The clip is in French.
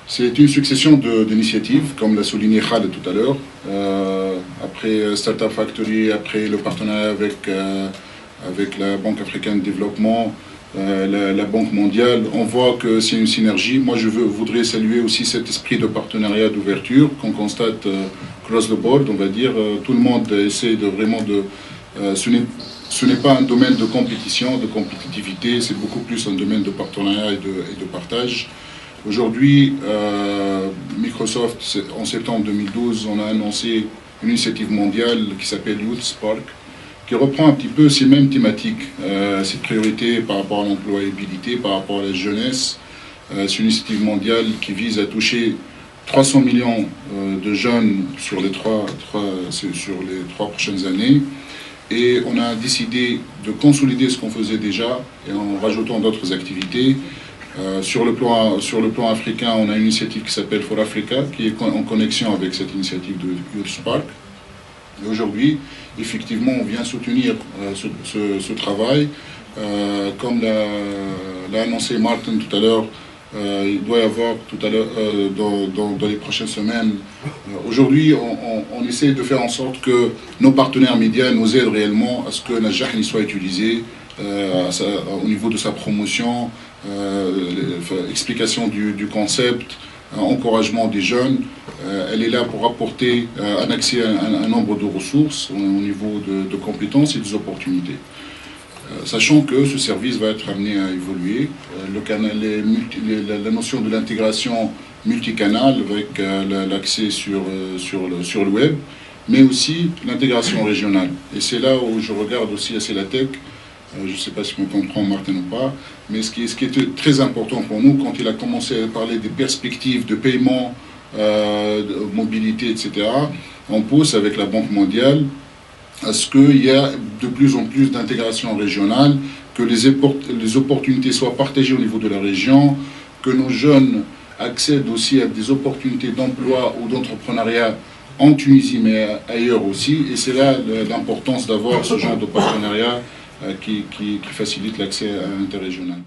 C'est une succession d'initiatives, comme l'a souligné Khaled tout à l'heure. Après Startup Factory, après le partenariat avec la Banque africaine de développement, la Banque mondiale, on voit que c'est une synergie. Moi, je voudrais saluer aussi cet esprit de partenariat, d'ouverture qu'on constate cross the board, on va dire. Tout le monde essaie de vraiment de... ce n'est pas un domaine de compétition, de compétitivité, c'est beaucoup plus un domaine de partenariat et de partage. Aujourd'hui, Microsoft, en septembre 2012, on a annoncé une initiative mondiale qui s'appelle Youth Spark, qui reprend un petit peu ces mêmes thématiques, ces priorités par rapport à l'employabilité, par rapport à la jeunesse. C'est une initiative mondiale qui vise à toucher 300 millions de jeunes sur les trois prochaines années. Et on a décidé de consolider ce qu'on faisait déjà et en rajoutant d'autres activités. Sur le plan africain, on a une initiative qui s'appelle For Africa, qui est en connexion avec cette initiative de Youth Spark. Et aujourd'hui, effectivement, on vient soutenir ce travail. Comme l'a annoncé Martin tout à l'heure, il doit y avoir tout à l'heure, dans les prochaines semaines. Aujourd'hui, on essaie de faire en sorte que nos partenaires médias nous aident réellement à ce que Najah soit utilisé au niveau de sa promotion, explication du concept, encouragement des jeunes. Elle est là pour apporter un accès à un nombre de ressources au niveau de compétences et des opportunités. Sachant que ce service va être amené à évoluer, la notion de l'intégration multicanal avec l'accès sur le web, mais aussi l'intégration régionale. Et c'est là où je regarde aussi à Celatec. Je ne sais pas si on comprend Martin ou pas, mais ce qui était très important pour nous, quand il a commencé à parler des perspectives de paiement, de mobilité, etc., on pousse avec la Banque mondiale à ce qu'il y ait de plus en plus d'intégration régionale, que les opportunités soient partagées au niveau de la région, que nos jeunes accèdent aussi à des opportunités d'emploi ou d'entrepreneuriat en Tunisie, mais ailleurs aussi. Et c'est là l'importance d'avoir ce genre de partenariat qui facilite l'accès interrégional.